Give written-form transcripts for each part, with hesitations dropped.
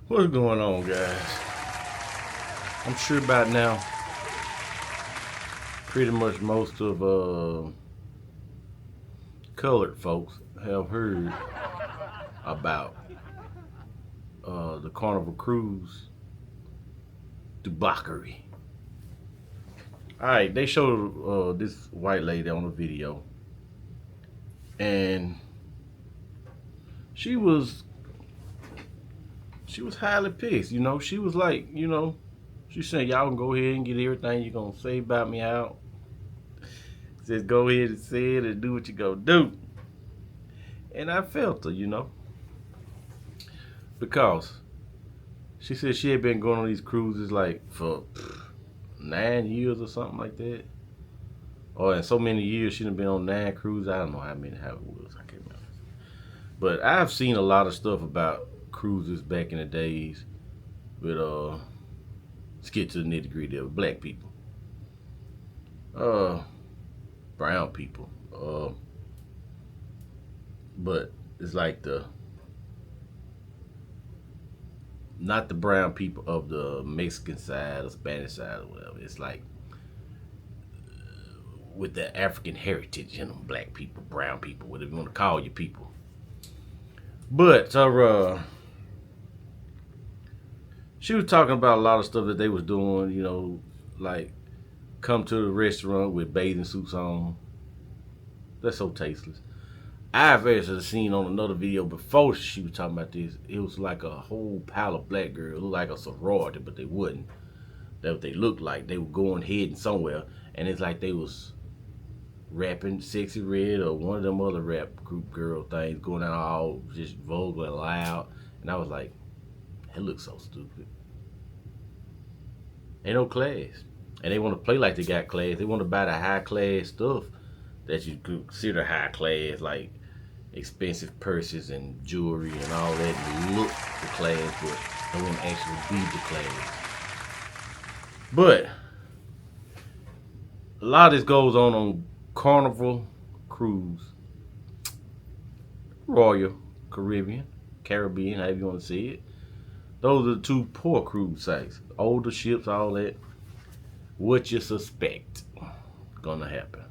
What's going on, guys? I'm sure by now, pretty much most of colored folks have heard about the Carnival cruise debauchery. All right, they showed this white lady on a video, and she was she was highly pissed. She was like, she said, "Y'all can go ahead and get everything you're gonna say about me out. Just go ahead and say it and do what you gonna do." And I felt her, because she said she had been going on these cruises like for 9 years or something like that. Or in so many years, she'd been on 9 cruises. I don't know how it was. I can't remember. But I've seen a lot of stuff about cruises back in the days with let's get to the nitty gritty of black people, uh, brown people, but it's like not the brown people of the Mexican side or Spanish side or whatever. It's like with the African heritage in them, black people, brown people, whatever you want to call your people. But she was talking about a lot of stuff that they was doing, like come to the restaurant with bathing suits on. That's so tasteless. I've actually seen on another video before she was talking about this. It was like a whole pile of black girls, looked like a sorority, but they wouldn't. That's what they looked like. They were going heading somewhere, and it's like they was rapping Sexy Red or one of them other rap group girl things, going out all just vulgar and loud. And I was like, it looks so stupid. Ain't no class. And they want to play like they got class. They want to buy the high class stuff that you consider high class, like expensive purses and jewelry and all that, and look the class, but they won't actually be the class. But a lot of this goes on Carnival Cruise, Royal Caribbean, however you want to see it. Those are the two poor cruise sites. Older ships, all that. What you suspect gonna happen?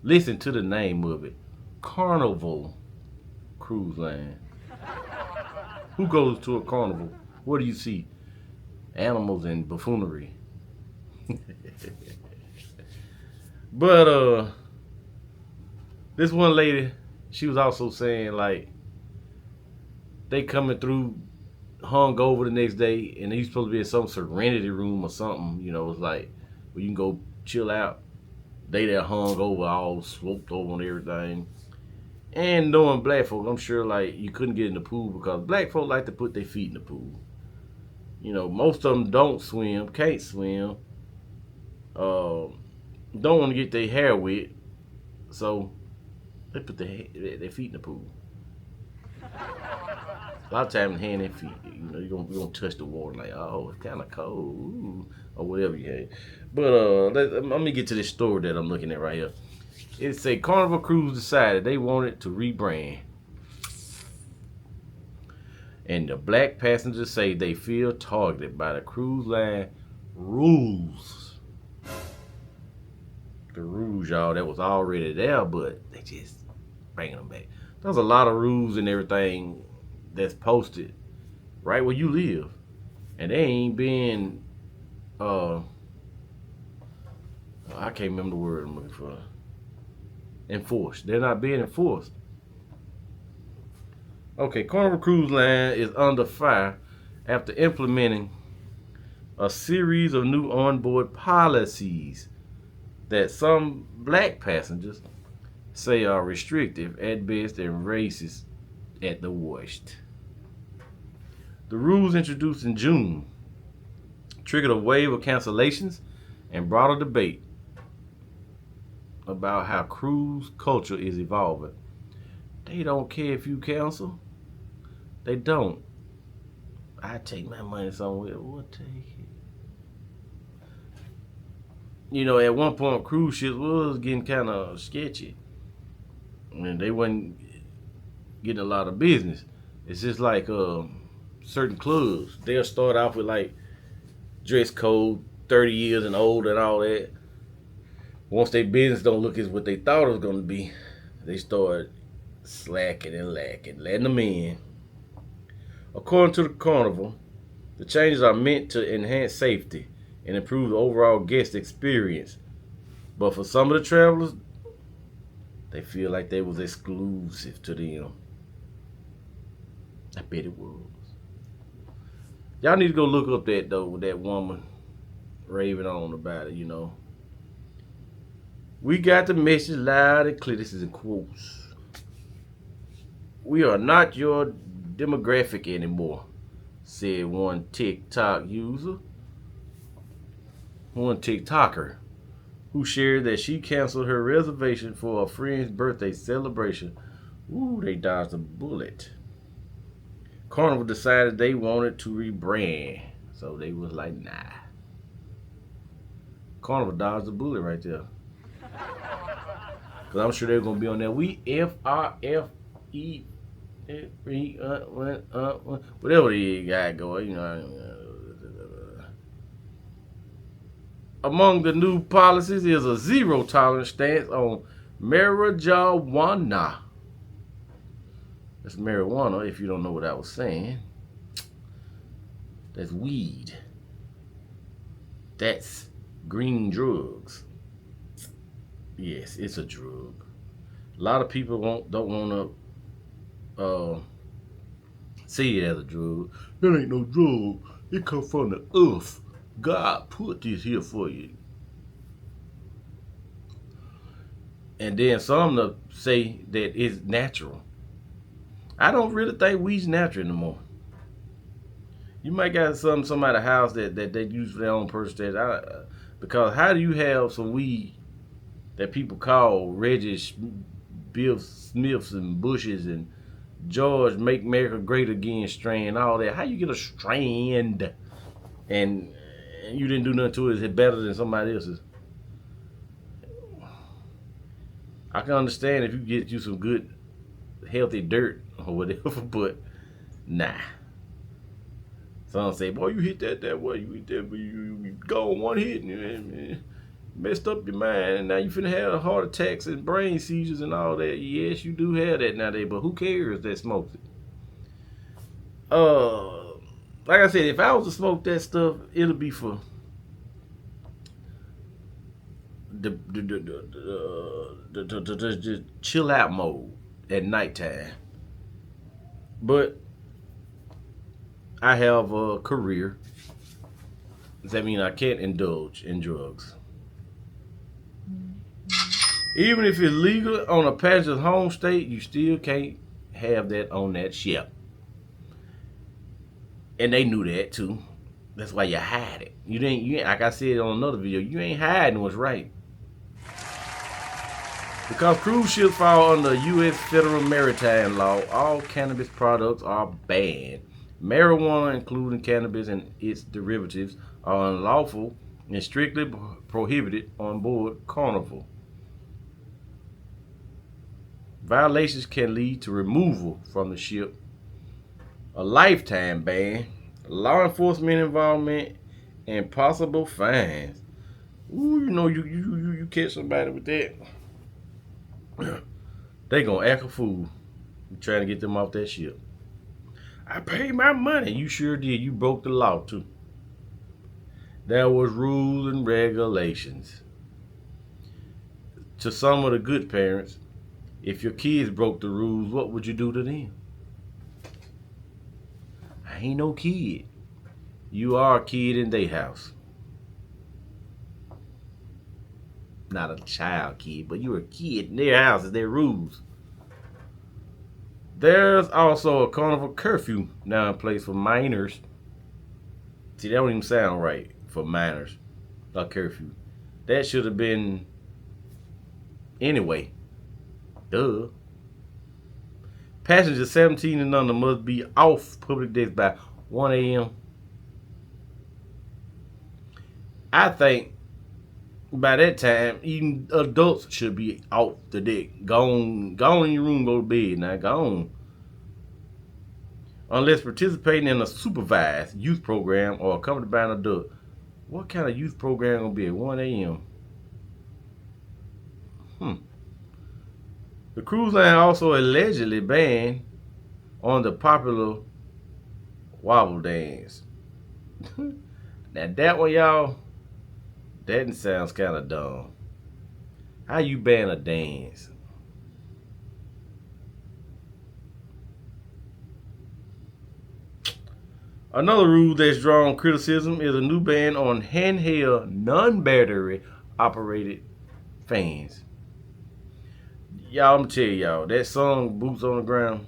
Listen to the name of it. Carnival Cruise Line. Who goes to a carnival? What do you see? Animals and buffoonery. But this one lady, she was also saying like they coming through hung over the next day, and he's supposed to be in some serenity room or something. It's like where you can go chill out. They there hung over, all sloped over on everything. And knowing black folk, I'm sure like you couldn't get in the pool because black folk like to put their feet in the pool. Most of them don't swim, can't swim, don't want to get their hair wet, so they put their feet in the pool. A lot of times, hand and feet, you're gonna touch the water like, oh, it's kind of cold, ooh, or whatever you had. But let me get to this story that I'm looking at right here. It say Carnival Cruise decided they wanted to rebrand, and the black passengers say they feel targeted by the cruise line rules. The rules, y'all, that was already there, but they just bringing them back. There's a lot of rules and everything that's posted right where you live, and they ain't been I can't remember the word I'm looking for. Enforced. They're not being enforced. Okay, Carnival Cruise Line is under fire after implementing a series of new onboard policies that some black passengers say are restrictive at best and racist at the worst. The rules introduced in June triggered a wave of cancellations and brought a debate about how cruise culture is evolving. They don't care if you cancel. They don't. I take my money somewhere. We'll take it. At one point, cruise ships was getting kind of sketchy. And they wasn't getting a lot of business. It's just like certain clubs. They'll start off with like dress code, 30 years and old and all that. Once their business don't look as what they thought it was gonna be, they start slacking and lacking, letting them in. According to the Carnival, the changes are meant to enhance safety and improve the overall guest experience. But for some of the travelers, they feel like they was exclusive to them. I bet it was. Y'all need to go look up that though, with that woman raving on about it. We got the message loud and clear. This is in quotes. We are not your demographic anymore, said one TikToker, who shared that she canceled her reservation for a friend's birthday celebration. Ooh, they dodged a bullet. Carnival decided they wanted to rebrand, so they was like, nah. Carnival dodged a bullet right there. Cause I'm sure they're gonna be on there. We FRFE, whatever the guy going. Among the new policies is a zero tolerance stance on marijuana. That's marijuana, if you don't know what I was saying. That's weed. That's green drugs. Yes, it's a drug. A lot of people don't want to see it as a drug. That ain't no drug. It come from the earth. God put this here for you. And then some to say that it's natural. I don't really think weed's natural anymore. You might got somebody's house that they use for their own personal state. Because how do you have some weed that people call Reggie Bill Smiths and Bushes and George Make America Great Again strand, all that? How you get a strand and you didn't do nothing to it? Is it better than somebody else's? I can understand if you get you some good healthy dirt or whatever, but nah. Some say, boy, you hit that way, you hit that, you go on one hit and messed up your mind, and now you finna have heart attacks and brain seizures and all that. Yes, you do have that nowadays, but who cares that smokes it? Like I said, if I was to smoke that stuff, it'll be for the chill out mode at nighttime. But I have a career. Does that mean I can't indulge in drugs? Even if it's legal on a passenger's home state, you still can't have that on that ship. And they knew that too. That's why you hide it. You ain't like I said on another video, you ain't hiding what's right. Because cruise ships fall under U.S. federal maritime law, all cannabis products are banned. Marijuana, including cannabis and its derivatives, are unlawful and strictly prohibited on board Carnival. Violations can lead to removal from the ship, a lifetime ban, law enforcement involvement, and possible fines. Ooh, you catch somebody with that, they gonna act a fool. You trying to get them off that ship. I paid my money. You sure did. You broke the law too. There was rules and regulations. To some of the good parents, if your kids broke the rules, what would you do to them? I ain't no kid. You are a kid in their house. Not a child kid, but you're a kid in their house. It's their rules. There's also a Carnival curfew now in place for minors. See, that don't even sound right for minors. A curfew. That should have been anyway. Duh. Passengers 17 and under must be off public decks by 1 a.m. I think by that time, even adults should be off the deck. Go on in your room, go to bed now. Go on. unless participating in a supervised youth program or accompanied by an adult. What kind of youth program gonna be at 1 a.m.? Hmm. The cruise line also allegedly banned on the popular wobble dance. Now that one, y'all, that sounds kind of dumb. How you ban a dance? Another rule that's drawn criticism is a new ban on handheld, non-battery operated fans. Y'all, I'm gonna tell y'all, that song "Boots on the Ground"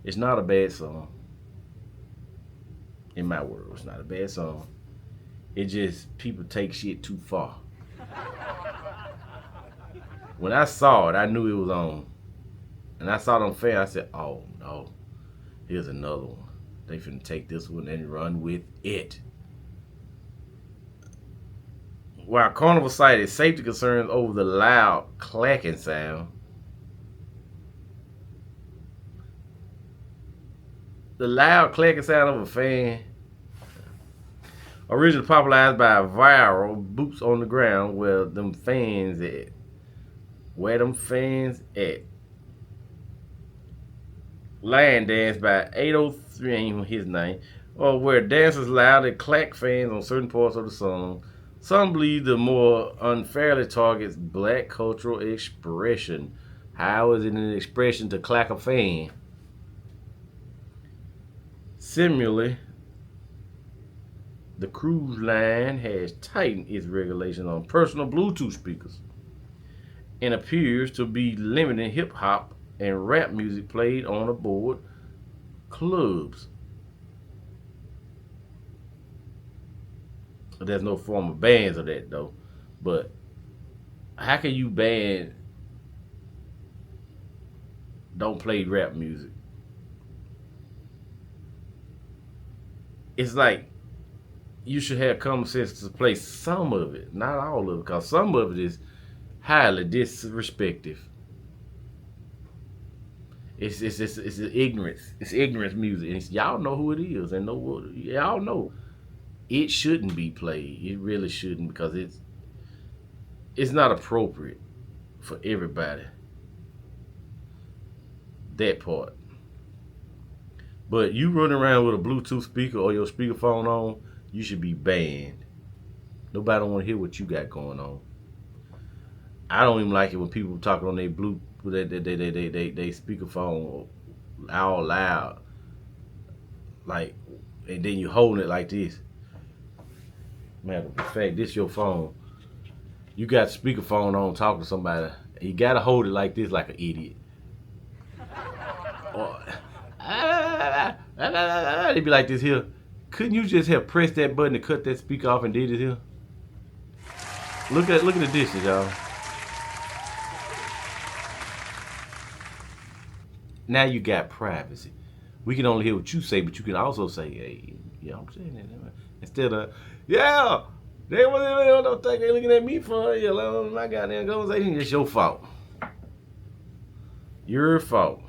it's not a bad song. In my world, it's not a bad song. It just people take shit too far. When I saw it, I knew it was on. And I saw them fans, I said, oh no, here's another one. They finna take this one and run with it. While Carnival cited safety concerns over the loud clacking sound, the loud clacking sound of a fan, originally popularized by a viral "Boots on the Ground," where them fans at? Where them fans at? Lion Dance by 803, ain't even his name, or where dancers loudly clack fans on certain parts of the song. Some believe the more unfairly targets black cultural expression. How is it an expression to clack a fan? Similarly, the cruise line has tightened its regulations on personal Bluetooth speakers and appears to be limiting hip hop and rap music played on aboard clubs. There's no formal bans of that though. But how can you ban don't play rap music? It's like you should have common sense to play some of it, not all of it, because some of it is highly disrespectful. It's ignorance. It's ignorance music. And y'all know who it is, and y'all know it shouldn't be played. It really shouldn't because it's not appropriate for everybody. That part. But you running around with a Bluetooth speaker or your speakerphone on, you should be banned. Nobody don't want to hear what you got going on. I don't even like it when people talking on their blue they speakerphone all loud, like, and then you holding it like this. Matter of fact, this your phone. You got speakerphone on, talking to somebody. You gotta hold it like this, like an idiot. Or they be like this here. Couldn't you just have pressed that button to cut that speaker off and did it here? Look at the distance, y'all. Now you got privacy. We can only hear what you say, but you can also say, hey, yeah, I'm saying that. Instead of, yeah, they don't think they looking at me for my goddamn conversation. It's your fault. Your fault.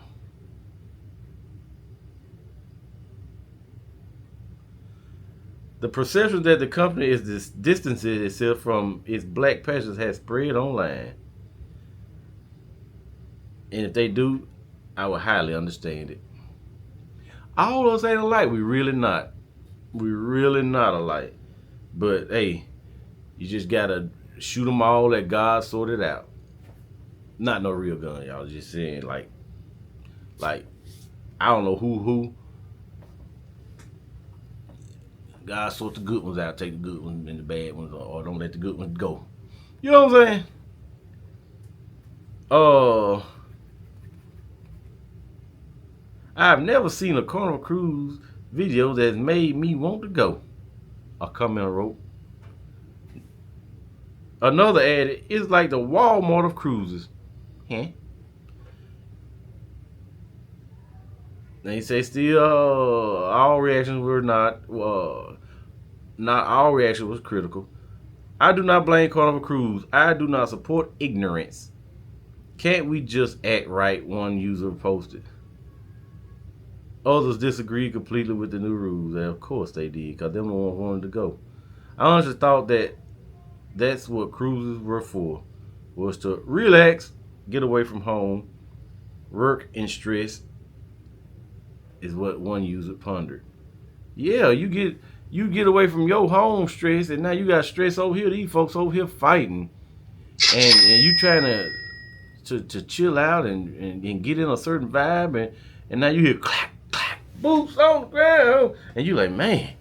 The perception that the company is distancing itself from its black passengers has spread online. And if they do, I would highly understand it. All of us ain't alike. We really not. We really not alike. But hey, you just gotta shoot them all that God sorted out. Not no real gun, y'all. Just saying, like I don't know who. God sort the good ones out, take the good ones and the bad ones, or don't let the good ones go. You know what I'm saying? I've never seen a Carnival cruise video that's made me want to go. A commenter wrote. Another added, it's like the Walmart of cruises. Huh? They say still all reactions were not all reaction was critical. I do not blame Carnival Cruise. I do not support ignorance. Can't we just act right? One user posted. Others disagreed completely with the new rules. And of course they did, because them the ones wanted to go. I honestly thought that that's what cruises were for, was to relax, get away from home, work and stress is what one user pondered. Yeah, you get away from your home stress, and now you got stress over here. These folks over here fighting, and you trying to chill out and get in a certain vibe, and now you hear clack clack boots on the ground, and you like, man.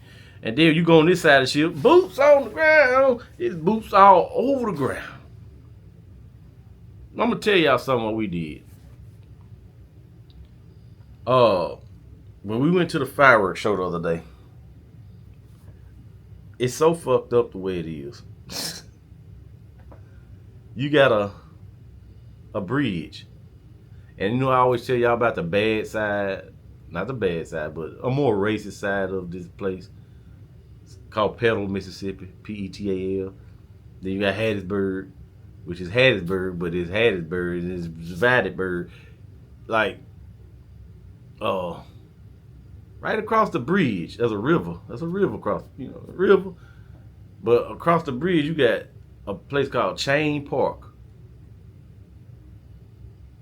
And then you go on this side of the ship, boots on the ground. It's boots all over the ground. I'm gonna tell y'all something what we did. When we went to the fireworks show the other day, it's so fucked up the way it is. You got a bridge, and you know I always tell y'all about the bad side, not the bad side, but a more racist side of this place. It's called Petal, Mississippi, Petal. Then you got Hattiesburg, which is Hattiesburg, but it's Hattiesburg and it's Dividedburg. Like, right across the bridge, there's a river. There's a river across, a river. But across the bridge, you got a place called Chain Park.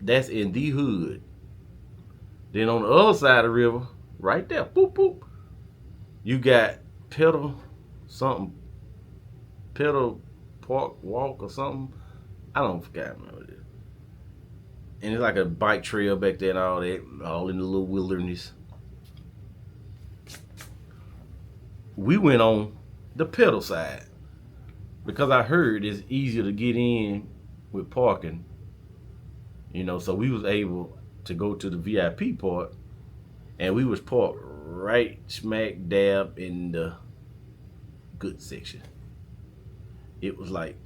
That's in the hood. Then on the other side of the river, right there, boop boop, you got Petal Park Walk or something. I don't forget remember it. And it's like a bike trail back there and all that, all in the little wilderness. We went on the Petal side because I heard it's easier to get in with parking. So we was able to go to the VIP part, and we was parked right smack dab in the good section. It was like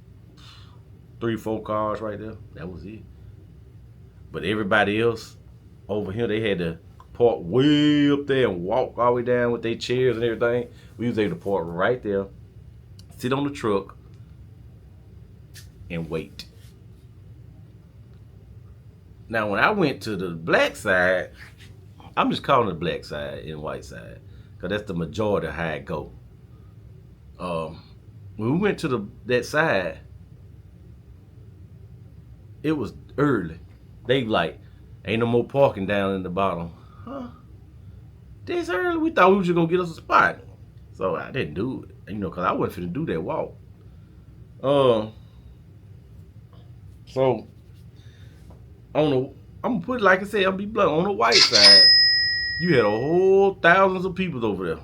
3-4 cars right there. That was it. But everybody else over here, they had to park way up there and walk all the way down with their chairs and everything. We was able to park right there, sit on the truck, and wait. Now, when I went to the black side, I'm just calling it the black side and white side, because that's the majority of how it go. When we went to that side, it was early. They like, ain't no more parking down in the bottom. Huh? This early? We thought we was just going to get us a spot. So I didn't do it, because I wasn't finna do that walk. So, I'm going to put it like I said, I'm going to be blunt. On the white side, you had a whole thousands of people over there.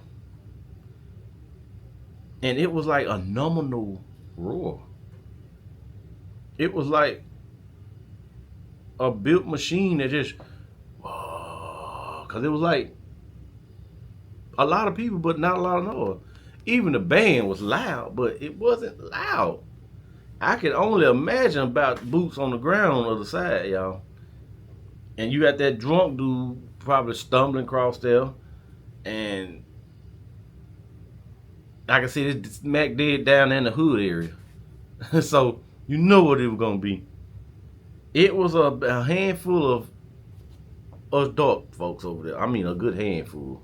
And it was like a nominal roar. It was like a built machine that just, because it was like a lot of people, but not a lot of noise. Even the band was loud, but it wasn't loud. I can only imagine about boots on the ground on the other side, y'all. And you got that drunk dude probably stumbling across there. And I can see this smack dead down in the hood area. So you know what it was going to be. It was a handful of us dark folks over there. I mean, a good handful.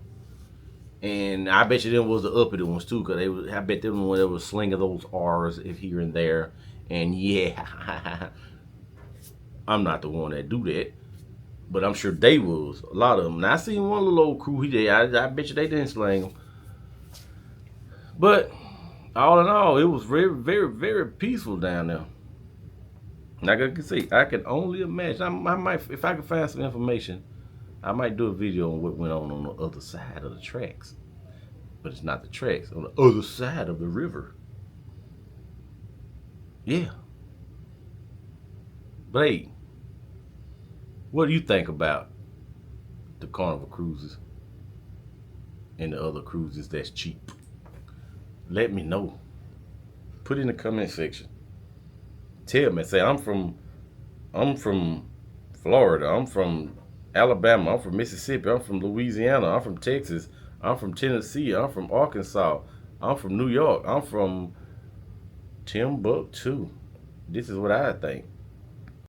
And I bet you them was the uppity ones too, because I bet them when they was slinging those R's here and there. And yeah, I'm not the one that do that, but I'm sure they was, a lot of them. Now I seen one little old crew, I bet you they didn't slang them. But all in all, it was very, very, very peaceful down there. Like I can see, I can only imagine. I might, if I can find some information, I might do a video on what went on the other side of the tracks. But it's not the tracks, on the other side of the river. Yeah. Blade, what do you think about the Carnival cruises and the other cruises that's cheap? Let me know. Put it in the comment section. Tell me, say I'm from Florida, I'm from Alabama, I'm from Mississippi, I'm from Louisiana, I'm from Texas, I'm from Tennessee, I'm from Arkansas, I'm from New York, I'm from Timbuktu. This is what I think.